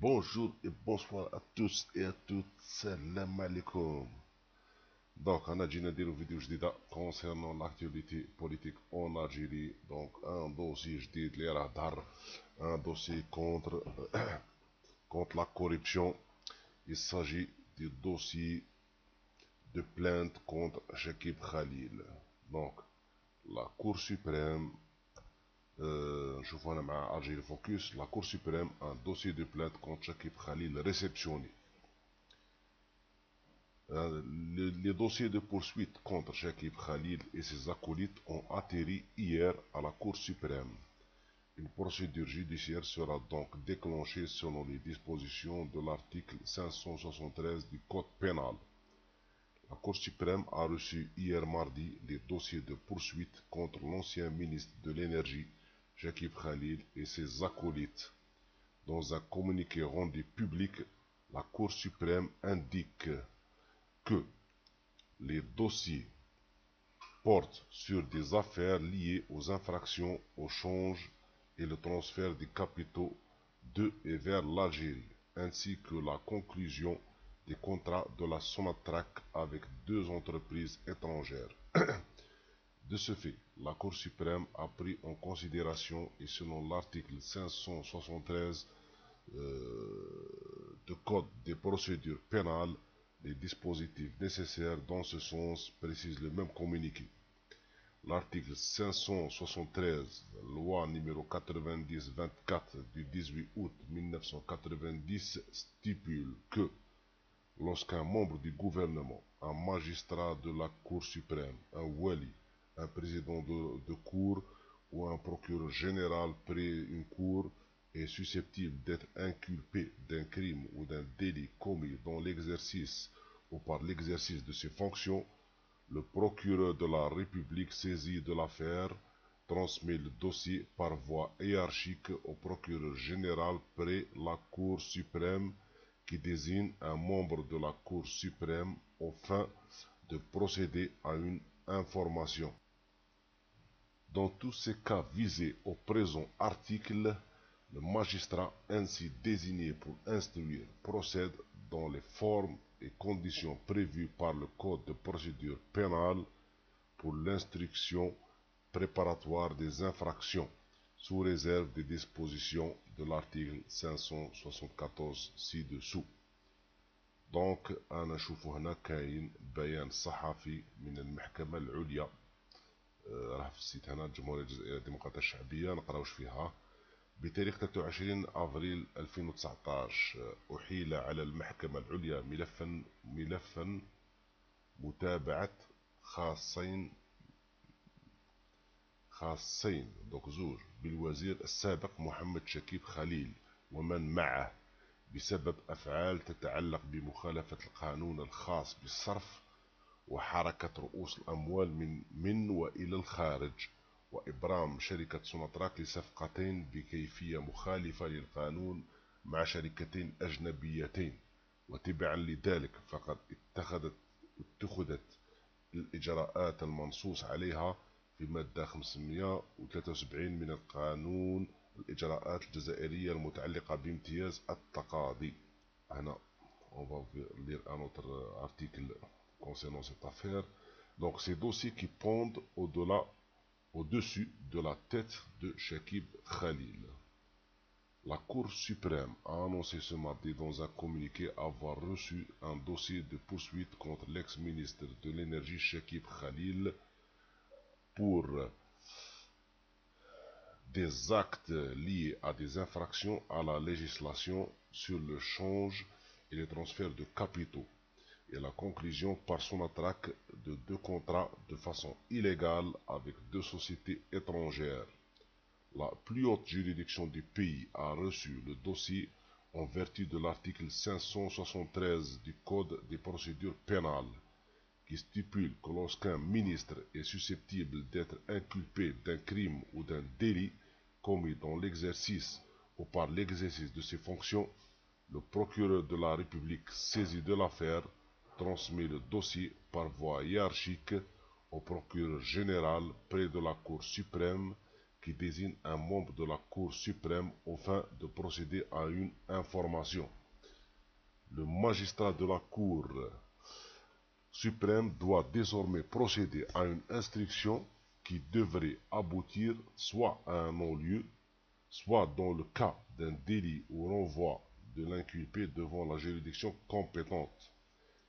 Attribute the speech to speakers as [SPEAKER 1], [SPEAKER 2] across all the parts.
[SPEAKER 1] Bonjour et bonsoir à tous et à toutes. Salam alaikum. Donc, on a dit une vidéo concernant l'actualité politique en Algérie. Donc, un dossier جديد اللي راه ظهر, un dossier contre la corruption. Il s'agit du dossier de plainte contre Chekib Khalil. Donc, la Cour suprême, je vois à Algérie Focus, la Cour suprême, un dossier de plainte contre Chekib Khalil réceptionné. Les dossiers de poursuite contre Chekib Khalil et ses acolytes ont atterri hier à la Cour suprême. Une procédure judiciaire sera donc déclenchée selon les dispositions de l'article 573 du Code pénal. La Cour suprême a reçu hier mardi les dossiers de poursuite contre l'ancien ministre de l'Énergie, Chekib Khalil, et ses acolytes. Dans un communiqué rendu public, la Cour suprême indique que les dossiers portent sur des affaires liées aux infractions au change et le transfert des capitaux de et vers l'Algérie, ainsi que la conclusion des contrats de la Sonatrach avec deux entreprises étrangères. De ce fait, la Cour suprême a pris en considération, et selon l'article 573 du Code des procédures pénales, les dispositifs nécessaires dans ce sens, précise le même communiqué. L'article 573, loi numéro 90-24 du 18 août 1990 stipule que lorsqu'un membre du gouvernement, un magistrat de la Cour suprême, un wali, un président de cour ou un procureur général près une cour est susceptible d'être inculpé d'un crime ou d'un délit commis dans l'exercice ou par l'exercice de ses fonctions, le procureur de la République saisi de l'affaire transmet le dossier par voie hiérarchique au procureur général près la Cour suprême qui désigne un membre de la Cour suprême aux fins de procéder à une information. Dans tous ces cas visés au présent article, le magistrat ainsi désigné pour instruire procède dans les formes et conditions prévues par le Code de procédure pénale pour l'instruction préparatoire des infractions, sous réserve des dispositions de l'article 574 ci-dessous. دونك انا نشوفوا هنا كاين بيان صحفي من المحكمة العليا، راه في السيت هنا الجمهورية الجزائرية الديمقراطية الشعبية، نقراوش فيها. بتاريخ 23 افريل 2019 احيل على المحكمة العليا ملفا متابعة خاصين دوك زوج بالوزير السابق محمد شكيب خليل ومن معه بسبب أفعال تتعلق بمخالفة القانون الخاص بالصرف وحركة رؤوس الأموال من وإلى الخارج، وإبرام شركة سوناتراك لصفقتين بكيفية مخالفة للقانون مع شركتين أجنبيتين. وتبعا لذلك فقد اتخذت الإجراءات المنصوص عليها في المادة 573 من القانون الإجراءات الجزائرية المتعلقة بامتياز التقاضي. هنا on va lire un autre article concernant cette affaire. Donc ces dossiers qui pendent au-dessus de la tête de Chekib Khalil. La Cour suprême a annoncé ce mardi dans un communiqué avoir reçu un dossier de poursuite contre l'ex-ministre de l'Énergie Chekib Khalil pour des actes liés à des infractions à la législation sur le change et les transferts de capitaux et la conclusion par Sonatrach de deux contrats de façon illégale avec deux sociétés étrangères. La plus haute juridiction du pays a reçu le dossier en vertu de l'article 573 du Code des procédures pénales, qui stipule que lorsqu'un ministre est susceptible d'être inculpé d'un crime ou d'un délit commis dans l'exercice ou par l'exercice de ses fonctions, le procureur de la République saisi de l'affaire transmet le dossier par voie hiérarchique au procureur général près de la Cour suprême qui désigne un membre de la Cour suprême aux fins de procéder à une information. Le magistrat de la Cour suprême doit désormais procéder à une instruction qui devrait aboutir soit à un non-lieu, soit dans le cas d'un délit ou renvoi de l'inculpé devant la juridiction compétente.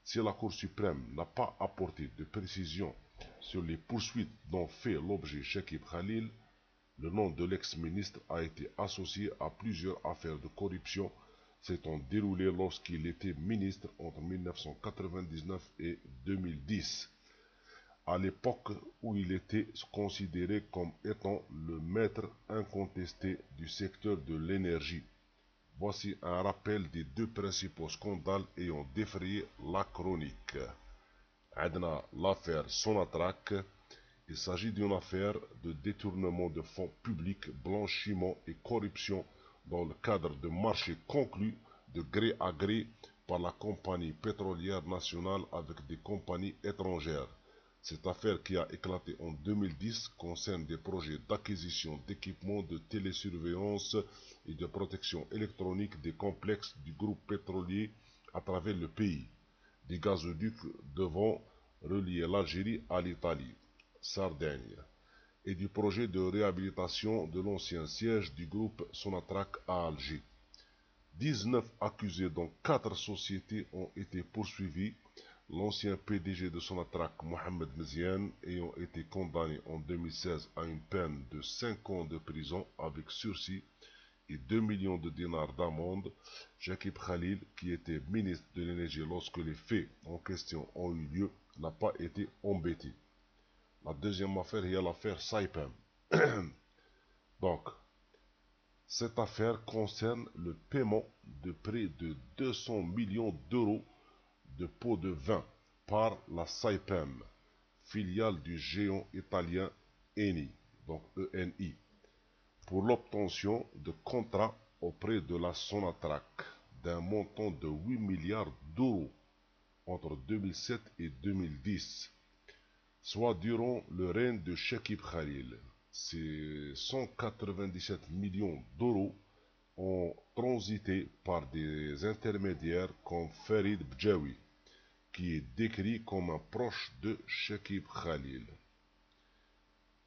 [SPEAKER 1] Si la Cour suprême n'a pas apporté de précision sur les poursuites dont fait l'objet Chekib Khalil, le nom de l'ex-ministre a été associé à plusieurs affaires de corruption s'étant déroulées lorsqu'il était ministre entre 1999 et 2010, à l'époque où il était considéré comme étant le maître incontesté du secteur de l'énergie. Voici un rappel des deux principaux scandales ayant défrayé la chronique. Adna, l'affaire Sonatrach. Il s'agit d'une affaire de détournement de fonds publics, blanchiment et corruption dans le cadre de marchés conclus de gré à gré par la compagnie pétrolière nationale avec des compagnies étrangères. Cette affaire qui a éclaté en 2010 concerne des projets d'acquisition d'équipements de télésurveillance et de protection électronique des complexes du groupe pétrolier à travers le pays, des gazoducs devant relier l'Algérie à l'Italie, Sardaigne, et du projet de réhabilitation de l'ancien siège du groupe Sonatrach à Alger. 19 accusés dont 4 sociétés ont été poursuivis, l'ancien PDG de Sonatrach, Mohamed Meziane, ayant été condamné en 2016 à une peine de 5 ans de prison avec sursis et 2 millions de dinars d'amende. Chekib Khalil, qui était ministre de l'énergie lorsque les faits en question ont eu lieu, n'a pas été embêté. La deuxième affaire est l'affaire Saipem. Donc, cette affaire concerne le paiement de près de 200 millions d'euros de pots de vin par la Saipem, filiale du géant italien Eni, donc ENI, pour l'obtention de contrats auprès de la Sonatrach d'un montant de 8 milliards d'euros entre 2007 et 2010, soit durant le règne de Chekib Khalil. Ces 197 millions d'euros ont transité par des intermédiaires comme Farid Bjawi, qui est décrit comme un proche de Chekib Khalil.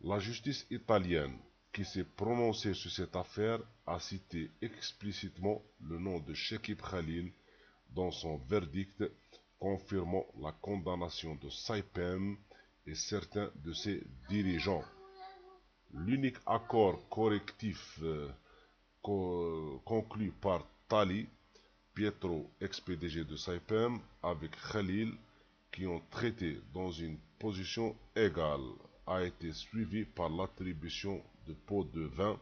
[SPEAKER 1] La justice italienne, qui s'est prononcée sur cette affaire, a cité explicitement le nom de Chekib Khalil dans son verdict, confirmant la condamnation de Saipem et certains de ses dirigeants. L'unique accord correctif conclu par Tali, Pietro, ex-PDG de Saipem, avec Khalil, qui ont traité dans une position égale, a été suivi par l'attribution de pots de vin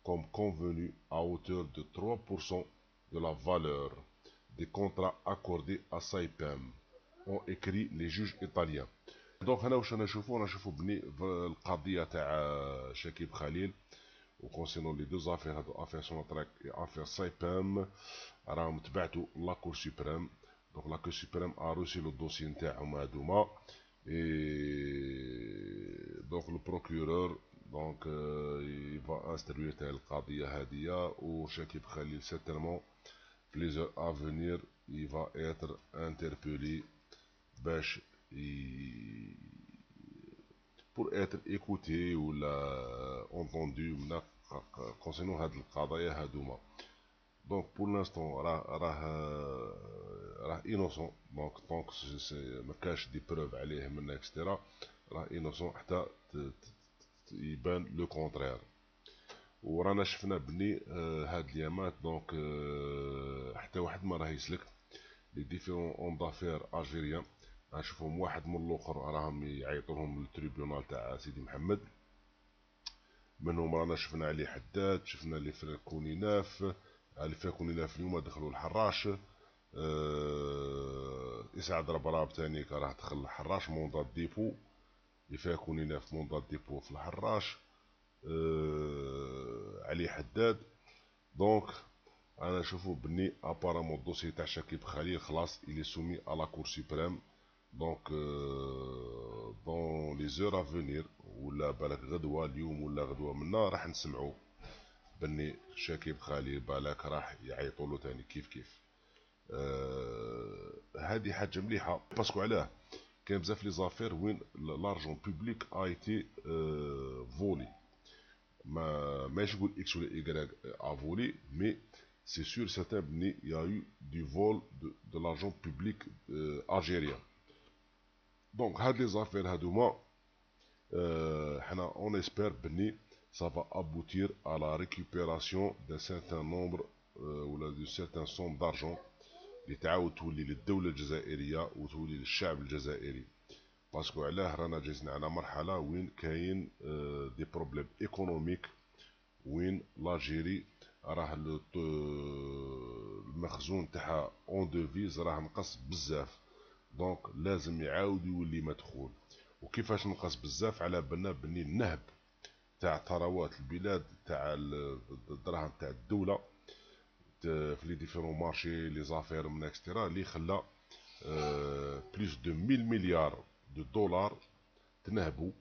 [SPEAKER 1] comme convenu à hauteur de 3% de la valeur des contrats accordés à Saipem, ont écrit les juges italiens. دونك هنا واش نشوفو بني القضيه تاع شكيب خليل وكونسيرنون لي دوز افير هادو افير سوناتراك اي افير سايبام راهم تبعتو لا كور سوبريم. دونك لا كور سوبريم ا روسي لو دوسي نتاعهم هادوما اي دونك لو بروكورور دونك يفا انستروير تاع القضيه هاديه وشكيب خليل سيتيرمون في لي زور افونير يفا اتر انتربيلي باش pour être écouté ou entendu concernant هاد القضايا هادوما. Donc pour l'instant راه innocent, donc tant que ما كاش دي بروف عليه منا اكسترا راه innocent حتى يبان لو كونترير. ورانا شفنا بني هاد اليامات دونك حتى واحد ما راه يسلك لي ديفيرون اون دافير الجيريان. غنشوفهم واحد من الاخر راهم يعيطولهم للتريبيونال تاع سيدي محمد. منهم رانا شفنا علي حداد، شفنا لي فريق كونيناف، لي فريق كونيناف اليوم دخلوا الحراش. اسعاد ربراب تاني راه دخل الحراش موندات ديبو، لي فريق كونيناف موندات ديبو في الحراش. علي حداد. دونك انا نشوفو بني ابارامون الدوسي تاع شكيب خليل خلاص الي سومي على كور سوبريم. دونك دون لي زور ا فونير ولا بالك غدوه اليوم ولا غدوه منا راح نسمعوا بني شاكيب خليل بالك راح يعيطوا له تاني كيف هذه حاجه مليحه باسكو علاه كاين بزاف لي زافير وين لارجون بوبليك ا ايتي فولي ماشي نقول اكس ولا ايكغيك ا فولي مي سي سور سيرتان بني يا يو دو فول دو لارجون بوبليك الجيريان دونك هاد لي زافير هادوما حنا اون اسبير بني ça va aboutir à la récupération d'un certain nombre ولا d'une certaine somme d'argent اللي تعاود تولي للدولة الجزائرية وتولي للشعب الجزائري باسكو علاه رانا جايزين على مرحلة وين كاين دي بروبليم ايكونوميك وين لاجيري راه المخزون تاعها اون دوفيز راه نقص بزاف دونك لازم يعاود يولي مدخول وكيفاش نقص بزاف على بالنا بني النهب تاع ثروات البلاد تاع الدراهم تاع الدولة في لي ديفيرون مارشي لي زافير من اكسترا اللي خلى بلوس دو 1000 مليار دو دولار تنهبوا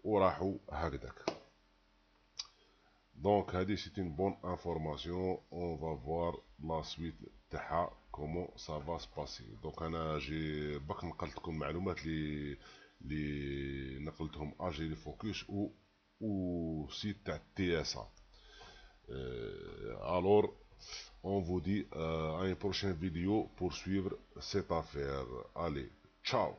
[SPEAKER 1] وراحوا هكذاك دونك هذه سيت اون بون انفورماسيون اون فا فوار لا سويت تاعها كومون سا فا سباسي دونك انا جي باك نقلت لكم معلومات اللي نقلتهم اجيري فوكس ou site TSA. Alors, on vous dit à une prochaine vidéo pour suivre cette affaire. Allez, ciao!